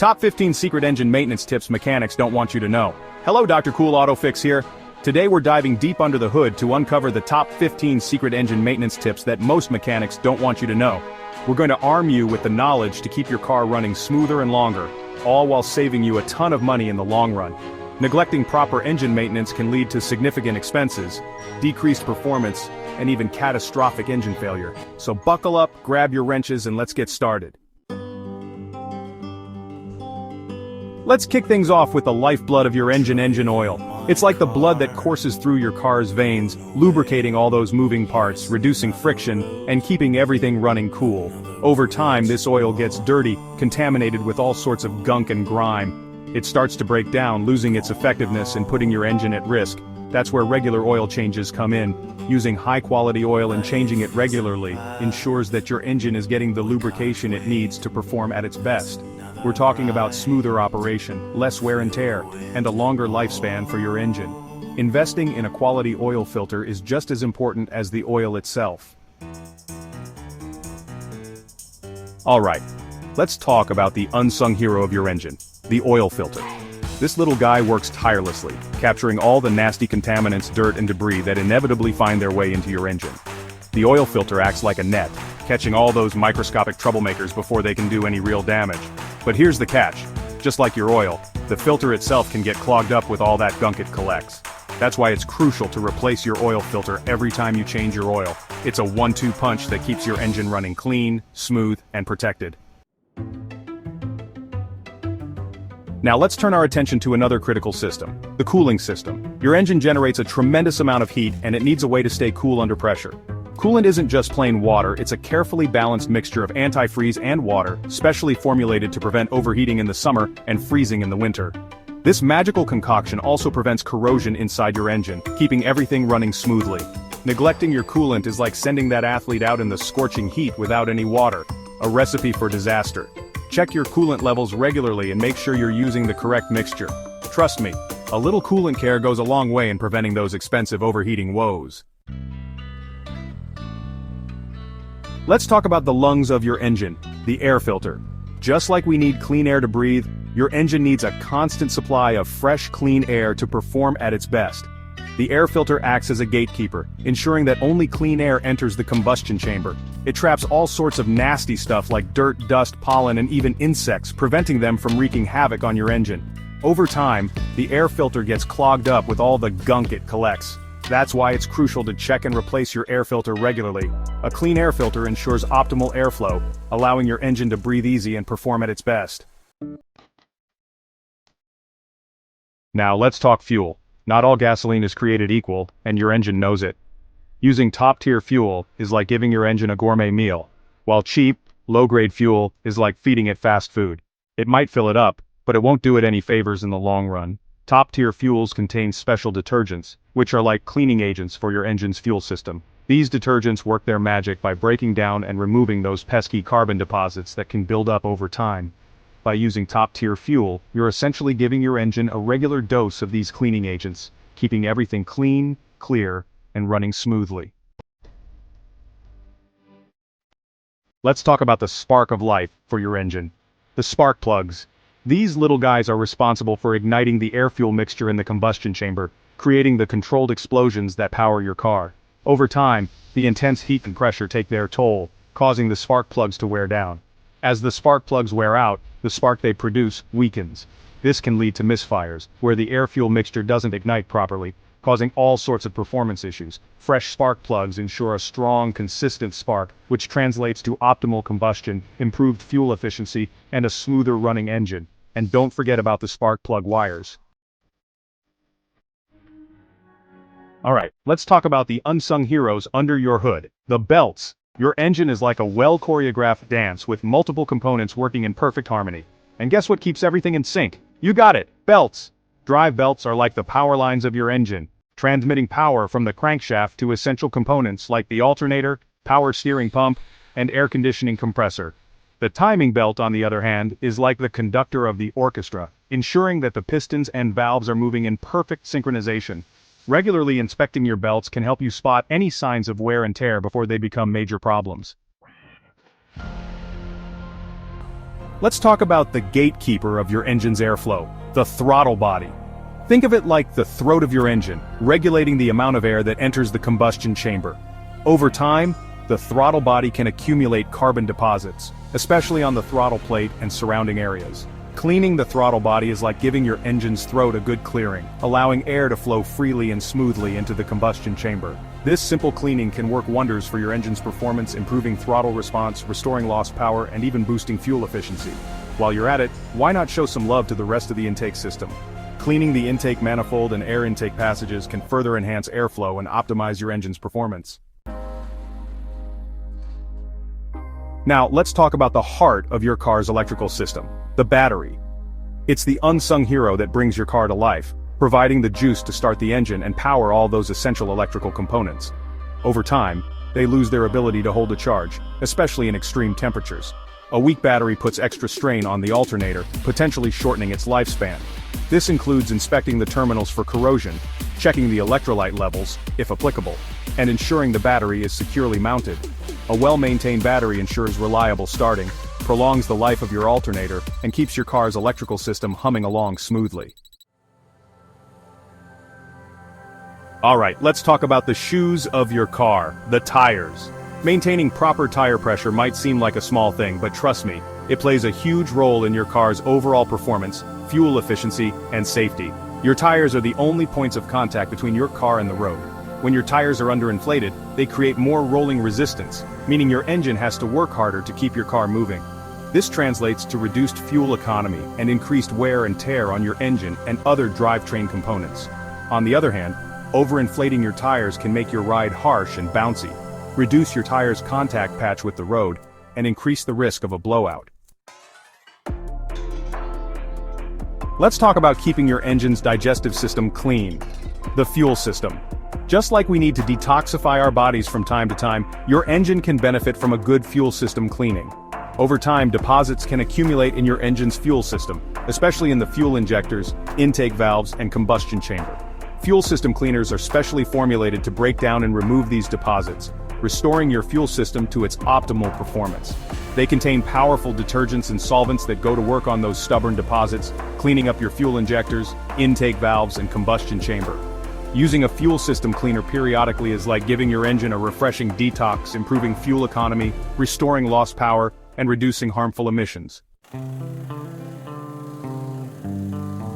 Top 15 secret engine maintenance tips mechanics don't want you to know. Hello, Dr. Cool Auto Fix here. Today we're diving deep under the hood to uncover the top 15 secret engine maintenance tips that most mechanics don't want you to know. We're going to arm you with the knowledge to keep your car running smoother and longer, all while saving you a ton of money in the long run. Neglecting proper engine maintenance can lead to significant expenses, decreased performance, and even catastrophic engine failure. So buckle up, grab your wrenches, and let's get started. Let's kick things off with the lifeblood of your engine oil. It's like the blood that courses through your car's veins, lubricating all those moving parts, reducing friction, and keeping everything running cool. Over time, this oil gets dirty, contaminated with all sorts of gunk and grime. It starts to break down, losing its effectiveness and putting your engine at risk. That's where regular oil changes come in. Using high-quality oil and changing it regularly ensures that your engine is getting the lubrication it needs to perform at its best. We're talking about smoother operation, less wear and tear, and a longer lifespan for your engine. Investing in a quality oil filter is just as important as the oil itself. Alright, let's talk about the unsung hero of your engine, the oil filter. This little guy works tirelessly, capturing all the nasty contaminants, dirt, and debris that inevitably find their way into your engine. The oil filter acts like a net, catching all those microscopic troublemakers before they can do any real damage. But here's the catch. Just like your oil, the filter itself can get clogged up with all that gunk it collects. That's why it's crucial to replace your oil filter every time you change your oil. It's a 1-2 punch that keeps your engine running clean, smooth, and protected. Now let's turn our attention to another critical system, the cooling system. Your engine generates a tremendous amount of heat and it needs a way to stay cool under pressure. Coolant isn't just plain water, it's a carefully balanced mixture of antifreeze and water, specially formulated to prevent overheating in the summer and freezing in the winter. This magical concoction also prevents corrosion inside your engine, keeping everything running smoothly. Neglecting your coolant is like sending that athlete out in the scorching heat without any water, a recipe for disaster. Check your coolant levels regularly and make sure you're using the correct mixture. Trust me, a little coolant care goes a long way in preventing those expensive overheating woes. Let's talk about the lungs of your engine, the air filter. Just like we need clean air to breathe, your engine needs a constant supply of fresh, clean air to perform at its best. The air filter acts as a gatekeeper, ensuring that only clean air enters the combustion chamber. It traps all sorts of nasty stuff like dirt, dust, pollen, and even insects, preventing them from wreaking havoc on your engine. Over time, the air filter gets clogged up with all the gunk it collects. That's why it's crucial to check and replace your air filter regularly. A clean air filter ensures optimal airflow, allowing your engine to breathe easy and perform at its best. Now let's talk fuel. Not all gasoline is created equal, and your engine knows it. Using top-tier fuel is like giving your engine a gourmet meal, while cheap, low-grade fuel is like feeding it fast food. It might fill it up, but it won't do it any favors in the long run. Top-tier fuels contain special detergents, which are like cleaning agents for your engine's fuel system. These detergents work their magic by breaking down and removing those pesky carbon deposits that can build up over time. By using top-tier fuel, you're essentially giving your engine a regular dose of these cleaning agents, keeping everything clean, clear, and running smoothly. Let's talk about the spark of life for your engine. The spark plugs. These little guys are responsible for igniting the air-fuel mixture in the combustion chamber, creating the controlled explosions that power your car. Over time, the intense heat and pressure take their toll, causing the spark plugs to wear down. As the spark plugs wear out, the spark they produce weakens. This can lead to misfires, where the air-fuel mixture doesn't ignite properly, causing all sorts of performance issues. Fresh spark plugs ensure a strong, consistent spark, which translates to optimal combustion, improved fuel efficiency, and a smoother running engine. And don't forget about the spark plug wires. Alright, let's talk about the unsung heroes under your hood, the belts. Your engine is like a well-choreographed dance with multiple components working in perfect harmony. And guess what keeps everything in sync? You got it, belts! Drive belts are like the power lines of your engine, transmitting power from the crankshaft to essential components like the alternator, power steering pump, and air conditioning compressor. The timing belt, on the other hand, is like the conductor of the orchestra, ensuring that the pistons and valves are moving in perfect synchronization. Regularly inspecting your belts can help you spot any signs of wear and tear before they become major problems. Let's talk about the gatekeeper of your engine's airflow, the throttle body. Think of it like the throat of your engine, regulating the amount of air that enters the combustion chamber. Over time, the throttle body can accumulate carbon deposits, especially on the throttle plate and surrounding areas. Cleaning the throttle body is like giving your engine's throat a good clearing, allowing air to flow freely and smoothly into the combustion chamber. This simple cleaning can work wonders for your engine's performance, improving throttle response, restoring lost power, and even boosting fuel efficiency. While you're at it, why not show some love to the rest of the intake system? Cleaning the intake manifold and air intake passages can further enhance airflow and optimize your engine's performance. Now, let's talk about the heart of your car's electrical system, the battery. It's the unsung hero that brings your car to life, providing the juice to start the engine and power all those essential electrical components. Over time, they lose their ability to hold a charge, especially in extreme temperatures. A weak battery puts extra strain on the alternator, potentially shortening its lifespan. This includes inspecting the terminals for corrosion, checking the electrolyte levels, if applicable, and ensuring the battery is securely mounted. A well-maintained battery ensures reliable starting, prolongs the life of your alternator, and keeps your car's electrical system humming along smoothly. Alright, let's talk about the shoes of your car, the tires. Maintaining proper tire pressure might seem like a small thing, but trust me, it plays a huge role in your car's overall performance, fuel efficiency, and safety. Your tires are the only points of contact between your car and the road. When your tires are underinflated, they create more rolling resistance, meaning your engine has to work harder to keep your car moving. This translates to reduced fuel economy and increased wear and tear on your engine and other drivetrain components. On the other hand, overinflating your tires can make your ride harsh and bouncy, reduce your tire's contact patch with the road, and increase the risk of a blowout. Let's talk about keeping your engine's digestive system clean. The fuel system. Just like we need to detoxify our bodies from time to time, your engine can benefit from a good fuel system cleaning. Over time, deposits can accumulate in your engine's fuel system, especially in the fuel injectors, intake valves, and combustion chamber. Fuel system cleaners are specially formulated to break down and remove these deposits, restoring your fuel system to its optimal performance. They contain powerful detergents and solvents that go to work on those stubborn deposits, cleaning up your fuel injectors, intake valves, and combustion chamber. Using a fuel system cleaner periodically is like giving your engine a refreshing detox, improving fuel economy, restoring lost power, and reducing harmful emissions.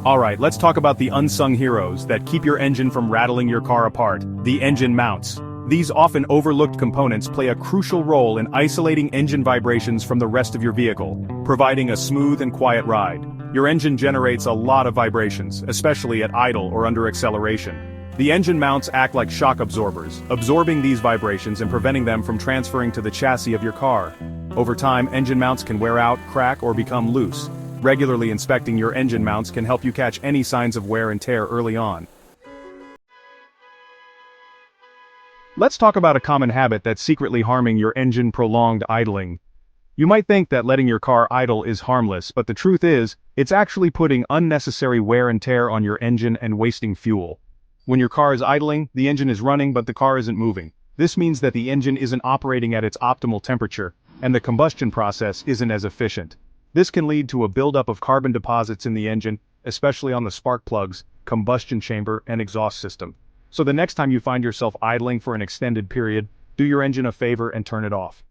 Alright, let's talk about the unsung heroes that keep your engine from rattling your car apart, the engine mounts. These often overlooked components play a crucial role in isolating engine vibrations from the rest of your vehicle, providing a smooth and quiet ride. Your engine generates a lot of vibrations, especially at idle or under acceleration. The engine mounts act like shock absorbers, absorbing these vibrations and preventing them from transferring to the chassis of your car. Over time, engine mounts can wear out, crack, or become loose. Regularly inspecting your engine mounts can help you catch any signs of wear and tear early on. Let's talk about a common habit that's secretly harming your engine: prolonged idling. You might think that letting your car idle is harmless, but the truth is, it's actually putting unnecessary wear and tear on your engine and wasting fuel. When your car is idling, the engine is running but the car isn't moving. This means that the engine isn't operating at its optimal temperature, and the combustion process isn't as efficient. This can lead to a buildup of carbon deposits in the engine, especially on the spark plugs, combustion chamber, and exhaust system. So the next time you find yourself idling for an extended period, do your engine a favor and turn it off.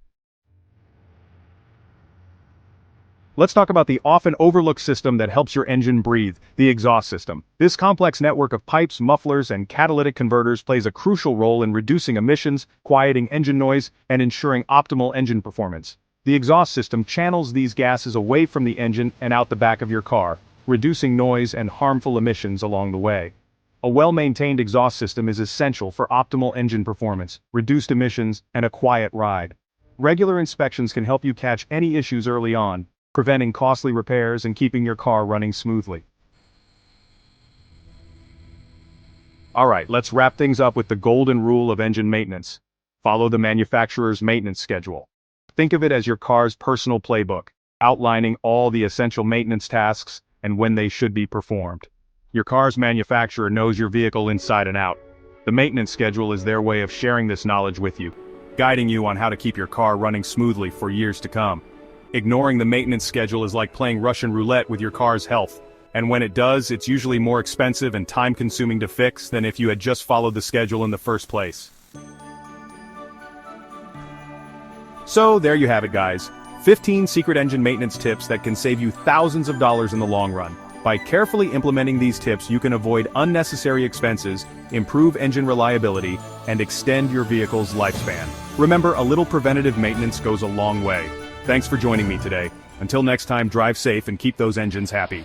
Let's talk about the often overlooked system that helps your engine breathe, the exhaust system. This complex network of pipes, mufflers, and catalytic converters plays a crucial role in reducing emissions, quieting engine noise, and ensuring optimal engine performance. The exhaust system channels these gases away from the engine and out the back of your car, reducing noise and harmful emissions along the way. A well-maintained exhaust system is essential for optimal engine performance, reduced emissions, and a quiet ride. Regular inspections can help you catch any issues early on, preventing costly repairs and keeping your car running smoothly. Alright, let's wrap things up with the golden rule of engine maintenance. Follow the manufacturer's maintenance schedule. Think of it as your car's personal playbook, outlining all the essential maintenance tasks and when they should be performed. Your car's manufacturer knows your vehicle inside and out. The maintenance schedule is their way of sharing this knowledge with you, guiding you on how to keep your car running smoothly for years to come. Ignoring the maintenance schedule is like playing Russian roulette with your car's health. And when it does, it's usually more expensive and time-consuming to fix than if you had just followed the schedule in the first place. So, there you have it guys. 15 secret engine maintenance tips that can save you thousands of dollars in the long run. By carefully implementing these tips, you can avoid unnecessary expenses, improve engine reliability, and extend your vehicle's lifespan. Remember, a little preventative maintenance goes a long way. Thanks for joining me today. Until next time, drive safe and keep those engines happy.